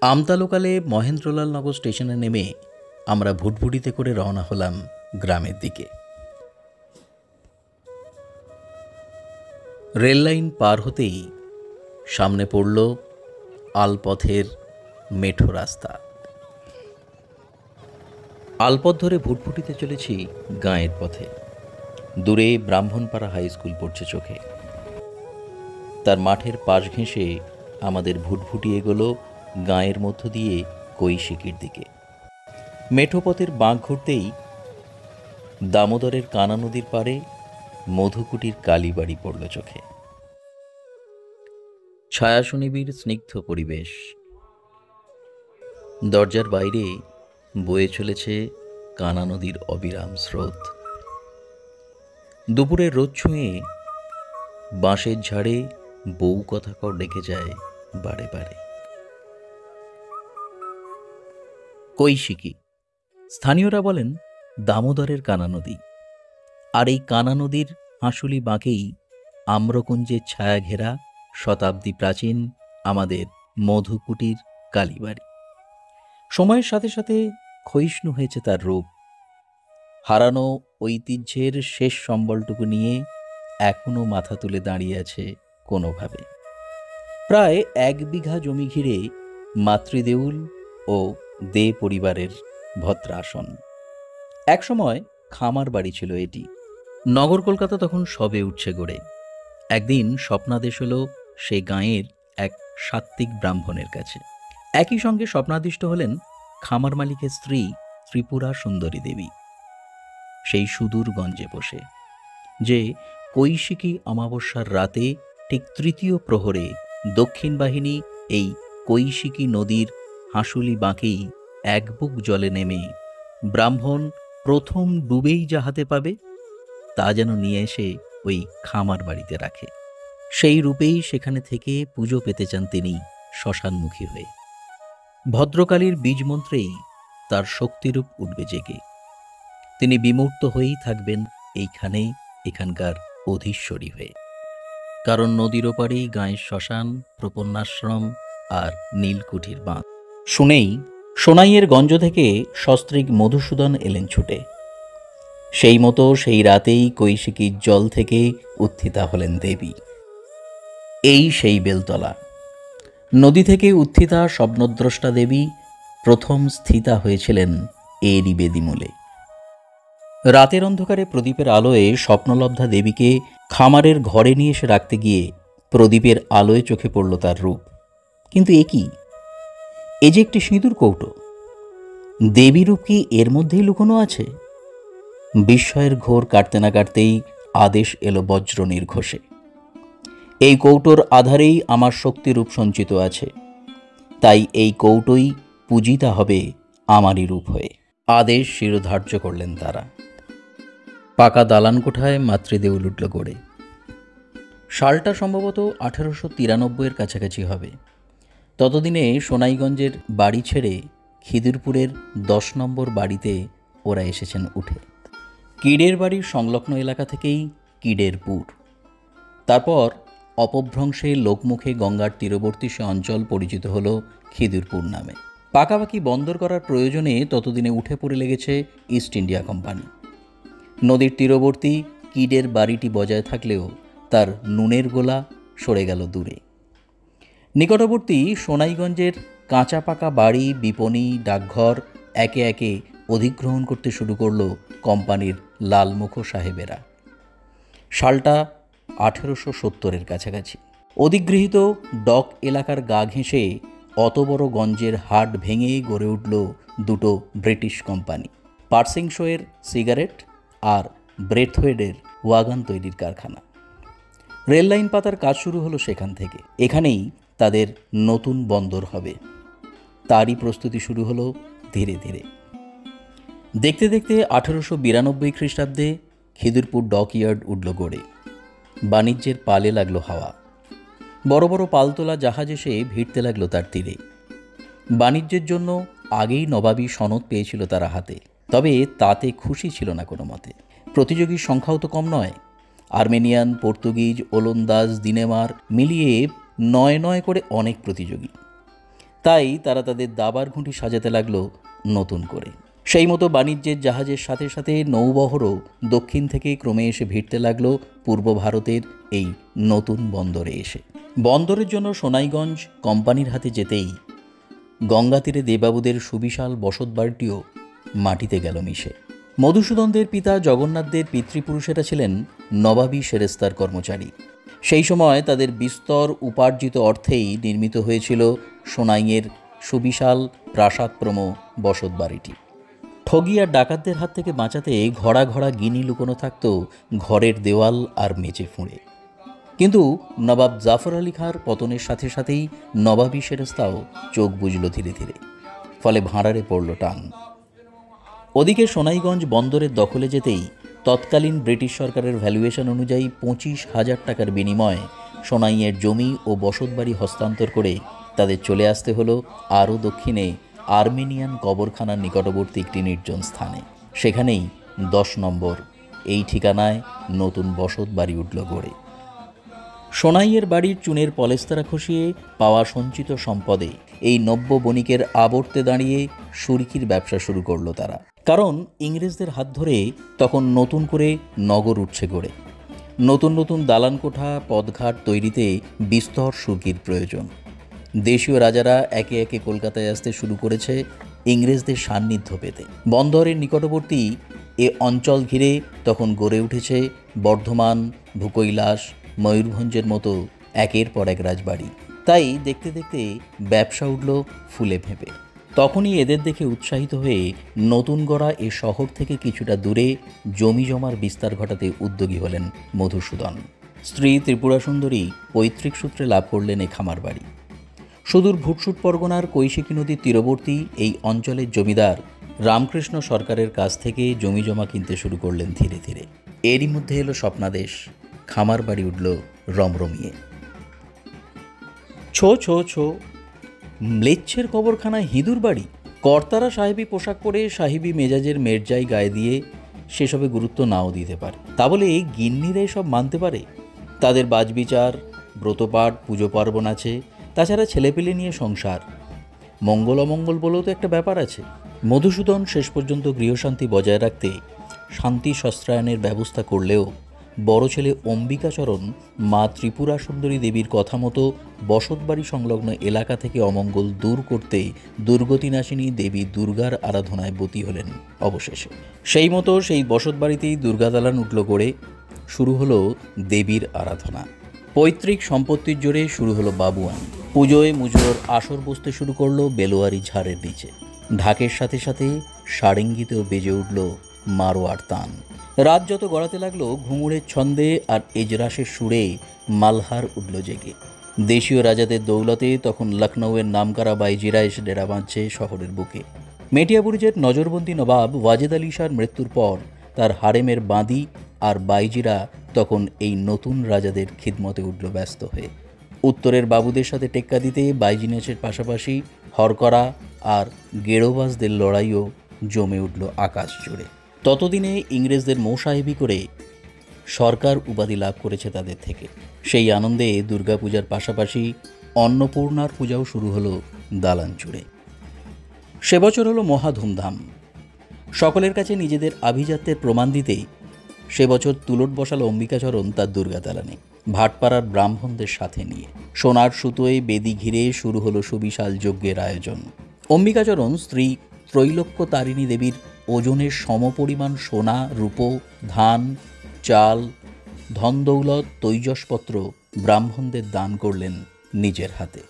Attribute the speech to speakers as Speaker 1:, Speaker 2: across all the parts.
Speaker 1: আমতালোকালে মহেন্দ্রলাল নগর স্টেশনে নেমে আমরা ভুটভুটিতে করে রওনা হলাম গ্রামের দিকে। রেললাইন পার হতেই সামনে পড়ল আলপথের মেঠো রাস্তা। আলপথ ধরে ভুটভুটিতে চলেছি গাঁয়ের পথে। দূরে ব্রাহ্মণপাড়া হাই স্কুল পড়ছে চোখে। তার মাঠের পাশ ঘেঁষে আমাদের ভুটভুটি এগোলো গাঁয়ের মধ্য দিয়ে কৈশিকীর দিকে। মেঠো পথের বাঁক ঘুরতেই দামোদরের কানা নদীর পাড়ে মধুকুটির কালীবাড়ি পড়ল চোখে। ছায়াশনিবির স্নিগ্ধ পরিবেশ। দরজার বাইরে বয়ে চলেছে কানা নদীর অবিরাম স্রোত। দুপুরের রোদ ছুঁয়ে বাঁশের ঝাড়ে বউ কথাকর ডেকে যায় বারে বারে। কৈশিকী, স্থানীয়রা বলেন দামোদরের কানা নদী। আর এই কানা নদীর হাঁসুলি বাঁকেই আম্রকুঞ্জের ছায়া ঘেরা শতাব্দী প্রাচীন আমাদের মধুকুটির কালীবাড়ি। সময়ের সাথে সাথে ক্ষয়িষ্ণু হয়েছে তার রূপ। হারানো ঐতিহ্যের শেষ সম্বলটুকু নিয়ে এখনো মাথা তুলে দাঁড়িয়ে আছে কোনোভাবে। প্রায় 1 বিঘা জমি ঘিরে মাতৃদেউল ও দে পরিবারের ভদ্রাসন। একসময় খামার বাড়ি ছিল এটি। নগর কলকাতা তখন সবে উঠছে গড়ে। একদিন স্বপ্নাদেশ হলো সেই গাঁয়ের এক সাত্ত্বিক ব্রাহ্মণের কাছে। একই সঙ্গে স্বপ্নাদিষ্ট হলেন খামার মালিকের স্ত্রী ত্রিপুরা সুন্দরী দেবী। সেই সুদূর গঞ্জে বসে, যে কৈশিকী অমাবস্যার রাতে ঠিক 3য় প্রহরে দক্ষিণ বাহিনী এই কৈশিকী নদীর হাঁসুলি বাঁকেই এক বুক জলে নেমে ব্রাহ্মণ প্রথম ডুবেই যাহাতে পাবে তা যেন নিয়ে এসে ওই খামার বাড়িতে রাখে। সেই রূপেই সেখানে থেকে পুজো পেতে চান তিনি শ্মশানমুখী হয়ে। ভদ্রকালীর বীজমন্ত্রেই তার শক্তিরূপ উঠবে জেগে। তিনি বিমূর্ত হয়েই থাকবেন এইখানে, এখানকার অধীশ্বরী হয়ে। কারণ নদীর ওপারেই গাঁয়ের শ্মশান, প্রপন্নাশ্রম আর নীলকুঠির বাঁধ। শুনেই সোনাইয়ের গঞ্জ থেকে সস্ত্রীক মধুসূদন এলেন ছুটে। সেই মতো সেই রাতেই কৈশিকীর জল থেকে উত্থিতা হলেন দেবী। এই সেই বেলতলা। নদী থেকে উত্থিতা স্বপ্নদ্রষ্টা দেবী প্রথম স্থিতা হয়েছিলেন এরই বেদিমূলে। রাতের অন্ধকারে প্রদীপের আলোয় স্বপ্নলব্ধা দেবীকে খামারের ঘরে নিয়ে এসে রাখতে গিয়ে প্রদীপের আলোয় চোখে পড়ল তার রূপ। কিন্তু এ কি? এ যে একটি সিঁদুর কৌটো। দেবী রূপ কি এর মধ্যেই লুকোনো আছে? বিস্ময়ের ঘোর কাটতে না কাটতেই আদেশ এলো বজ্র নির্ঘোষে। এই কৌটোর আধারেই আমার শক্তিরূপ সঞ্চিত আছে, তাই এই কৌটোই পূজিতা হবে আমারই রূপ হয়ে। আদেশ শিরোধার্য করলেন তারা। পাকা দালান কোঠায় মাতৃদেউল উঠল গড়ে। সালটা সম্ভবত 1893-এর কাছাকাছি হবে। ততদিনে সোনাইগঞ্জের বাড়ি ছেড়ে খিদিরপুরের 10 নম্বর বাড়িতে ওরা এসেছেন উঠে। কিডের বাড়ির সংলগ্ন এলাকা থেকেই কিডেরপুর। তারপর অপভ্রংশে লোকমুখে গঙ্গার তীরবর্তী সে অঞ্চল পরিচিত হলো খিদিরপুর নামে। পাকাপাকি বন্দর করার প্রয়োজনে ততদিনে উঠে পড়ে লেগেছে ইস্ট ইন্ডিয়া কোম্পানি। নদীর তীরবর্তী কিডের বাড়িটি বজায় থাকলেও তার নুনের গোলা সরে গেল দূরে। নিকটবর্তী সোনাইগঞ্জের কাঁচা পাকা বাড়ি, বিপণী, ডাকঘর একে একে অধিগ্রহণ করতে শুরু করল কোম্পানির লালমুখো সাহেবেরা। সালটা 1870-এর কাছাকাছি। অধিগৃহীত ডক এলাকার গা ঘেঁষে অত বড় গঞ্জের হাট ভেঙে গড়ে উঠল দুটো ব্রিটিশ কোম্পানি, পার্সিং শোয়ের সিগারেট আর ব্রেথওয়েডের ওয়াগান তৈরির কারখানা। রেল লাইন পাতার কাজ শুরু হলো সেখান থেকে। এখানেই তাদের নতুন বন্দর হবে। তারই প্রস্তুতি শুরু হলো ধীরে ধীরে। দেখতে দেখতে 1892 খ্রিস্টাব্দে খিদিরপুর ডক ইয়ার্ড উঠল গড়ে। বাণিজ্যের পালে লাগলো হাওয়া। বড় বড় পালতোলা জাহাজ এসে ভিড়তে লাগলো তার তীরে। বাণিজ্যের জন্য আগেই নবাবী সনদ পেয়েছিল তারা হাতে, তবে তাতে খুশি ছিল না কোনো মতে। প্রতিযোগীর সংখ্যাও তো কম নয়। আর্মেনিয়ান, পর্তুগিজ, ওলন্দাজ, দিনেমার মিলিয়ে 9 করে অনেক প্রতিযোগী। তাই তারা তাদের দাবার ঘুঁটি সাজাতে লাগলো নতুন করে। সেই মতো বাণিজ্যের জাহাজের সাথে সাথে নৌবহরও দক্ষিণ থেকে ক্রমে এসে ভিড়তে লাগলো পূর্ব ভারতের এই নতুন বন্দরে এসে। বন্দরের জন্য সোনাইগঞ্জ কোম্পানির হাতে যেতেই গঙ্গা তীরে দেববাবুদের সুবিশাল বসতবাড়িটিও মাটিতে গেল মিশে। মধুসূদনদের পিতা জগন্নাথদের পিতৃপুরুষেরা ছিলেন নবাবী সেরেস্তার কর্মচারী। সেই সময় তাদের বিস্তর উপার্জিত অর্থেই নির্মিত হয়েছিল সোনাইয়ের সুবিশাল প্রাসাদপ্রম বসতবাড়িটি। ঠগি আর ডাকাতদের হাত থেকে বাঁচাতে ঘড়া ঘড়া গিনি লুকোনো থাকত ঘরের দেওয়াল আর মেঝে ফুঁড়ে। কিন্তু নবাব জাফর আলী খাঁর পতনের সাথে সাথেই নবাবী সেরেস্তাও চোখ বুঝল ধীরে ধীরে, ফলে ভাঁড়ারে পড়ল টান। ওদিকে সোনাইগঞ্জ বন্দরের দখলে যেতেই তৎকালীন ব্রিটিশ সরকারের ভ্যালুয়েশন অনুযায়ী 25,000 টাকার বিনিময়ে সোনাইয়ের জমি ও বসতবাড়ি হস্তান্তর করে তাদের চলে আসতে হলো আরও দক্ষিণে আর্মেনিয়ান কবরখানার নিকটবর্তী একটি নির্জন স্থানে। সেখানেই 10 নম্বর এই ঠিকানায় নতুন বসতবাড়ি উঠল গড়ে। সোনাইয়ের বাড়ির চুনের পলেস্তারা খসিয়ে পাওয়া সঞ্চিত সম্পদে এই নব্য বণিকের আবর্তে দাঁড়িয়ে সুরকির ব্যবসা শুরু করলো তারা। কারণ ইংরেজদের হাত ধরে তখন নতুন করে নগর উঠছে গড়ে। নতুন নতুন দালান কোঠা পদঘাট তৈরিতে বিস্তর সুরকির প্রয়োজন। দেশীয় রাজারা একে একে কলকাতায় আসতে শুরু করেছে ইংরেজদের সান্নিধ্য পেতে। বন্দরের নিকটবর্তী এ অঞ্চল ঘিরে তখন গড়ে উঠেছে বর্ধমান, ভূকৈলাস, ময়ূরভঞ্জের মতো একের পর এক রাজবাড়ি। তাই দেখতে দেখতে ব্যবসা উঠল ফুলে ফেঁপে। তখনই এদের দেখে উৎসাহিত হয়ে নতুন গড়া এ শহর থেকে কিছুটা দূরে জমি জমার বিস্তার ঘটাতে উদ্যোগী হলেন মধুসূদন। স্ত্রী ত্রিপুরা সুন্দরী পৈতৃক সূত্রে লাভ করলেন এ খামার বাড়ি। সুদূর ভুটসুট পরগনার কৈশিকী নদীর তীরবর্তী এই অঞ্চলের জমিদার রামকৃষ্ণ সরকারের কাছ থেকে জমি জমা কিনতে শুরু করলেন ধীরে ধীরে। এরই মধ্যে এলো স্বপ্নাদেশ, খামার বাড়ি উঠল রমরমিয়ে। ছো ছো ছো, ম্লেচ্ছের কবরখানায় হিঁদুর বাড়ি। কর্তারা সাহেবী পোশাক পরে সাহেবী মেজাজের মেরজাই গায়ে দিয়ে সেসবে গুরুত্ব নাও দিতে পারে, তা বলে এই গিন্নিরাই সব মানতে পারে? তাদের বাজবিচার, ব্রতপাঠ, পুজো পার্বণ আছে, তাছাড়া ছেলেপেলে নিয়ে সংসার, মঙ্গল অমঙ্গল বলেও তো একটা ব্যাপার আছে। মধুসূদন শেষ পর্যন্ত গৃহশান্তি বজায় রাখতে শান্তি শস্ত্রায়নের ব্যবস্থা করলেও বড় ছেলে অম্বিকাচরণ মা ত্রিপুরা সুন্দরী দেবীর কথা মতো বসতবাড়ি সংলগ্ন এলাকা থেকে অমঙ্গল দূর করতে দুর্গতিনাশিনী দেবী দুর্গার আরাধনায় ব্রতী হলেন অবশেষে। সেই মতো সেই বসতবাড়িতেই দুর্গা দালান উঠল গড়ে। শুরু হলো দেবীর আরাধনা। পৈতৃক সম্পত্তির জোরে শুরু হলো বাবুয়ান। পুজোয় মুজোর আসর বসতে শুরু করলো বেলোয়ারি ঝাড়ের নিচে। ঢাকের সাথে সাথে সারেঙ্গিতেও বেজে উঠল মারোয়ার তান। রাত যত গড়াতে লাগলো ঘুঙুরের ছন্দে আর এজরাসের সুরে মালহার উঠল জেগে। দেশীয় রাজাদের দৌলতে তখন লখনৌয়ের নামকরা বাইজিরা এসে ডেরা বাঁধছে শহরের বুকে। মেটিয়াবুরুজের নজরবন্দি নবাব ওয়াজেদ আলী শাহর মৃত্যুর পর তার হারেমের বাঁদি আর বাইজিরা তখন এই নতুন রাজাদের খিদমতে উঠল ব্যস্ত হয়ে। উত্তরের বাবুদের সাথে টেক্কা দিতে বাইজিনেসের পাশাপাশি হরকরা আর গেড়োবাজদের লড়াইও জমে উঠল আকাশ জুড়ে। ততদিনে ইংরেজদের মৌসাহেবি করে সরকার উপাধি লাভ করেছে তাদের থেকে। সেই আনন্দে দুর্গাপূজার পাশাপাশি অন্নপূর্ণার পূজাও শুরু হলো দালান জুড়ে। সে বছর হলো মহা ধুমধাম। সকলের কাছে নিজেদের আভিজাত্যের প্রমাণ দিতে সে বছর তুলট বসালো অম্বিকাচরণ তার দুর্গা দালানে, ভাটপাড়ার ব্রাহ্মণদের সাথে নিয়ে। সোনার সুতোয় বেদি ঘিরে শুরু হলো সুবিশাল যজ্ঞের আয়োজন। অম্বিকাচরণ স্ত্রী ত্রৈলোক্য তারিণী দেবীর ওজনের সমপরিমাণ সোনা, রূপো, ধান, চাল, ধন দৌলত, তৈজসপত্র ব্রাহ্মণদের দান করলেন নিজের হাতে।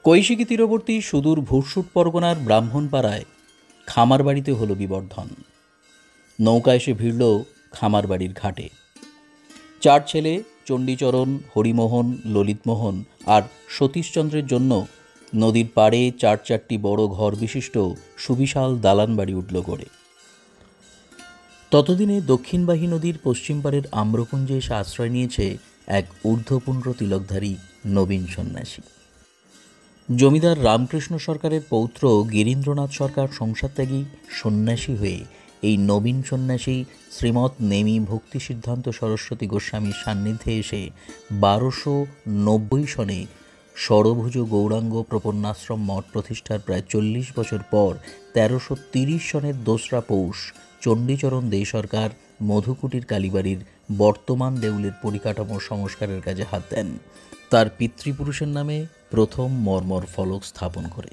Speaker 1: কৈশিকী তীরবর্তী সুদূর ভুটসুট পরগনার ব্রাহ্মণপাড়ায় খামার বাড়িতে হলো বিবর্ধন। নৌকা এসে ভিড়ল খামার বাড়ির ঘাটে। 4 ছেলে চণ্ডীচরণ, হরিমোহন, ললিতমোহন আর সতীশচন্দ্রের জন্য নদীর পাড়ে 4টি বড় ঘর বিশিষ্ট সুবিশাল দালান বাড়ি উঠল গড়ে। ততদিনে দক্ষিণবাহী নদীর পশ্চিম পাড়ের আম্রকুঞ্জে এসে আশ্রয় নিয়েছে এক ঊর্ধ্বপুণ্ড তিলকধারী নবীন সন্ন্যাসী। জমিদার রামকৃষ্ণ সরকারের পৌত্র গিরীন্দ্রনাথ সরকার সংসারত্যাগী সন্ন্যাসী হয়ে এই নবীন সন্ন্যাসী শ্রীমৎ নেমি ভক্তি সিদ্ধান্ত সরস্বতী গোস্বামীর সান্নিধ্যে এসে 1290 সনে ষড়ভুজ গৌরাঙ্গ প্রপন্নাশ্রম মঠ প্রতিষ্ঠার প্রায় 40 বছর পর 1330 সনের 2রা পৌষ চণ্ডীচরণ দে সরকার মধুকুটির কালীবাড়ির বর্তমান দেউলের পরিকাঠামো সংস্কারের কাজে হাত দেন। তার পিতৃপুরুষের নামে প্রথম মর্মর ফলক স্থাপন করে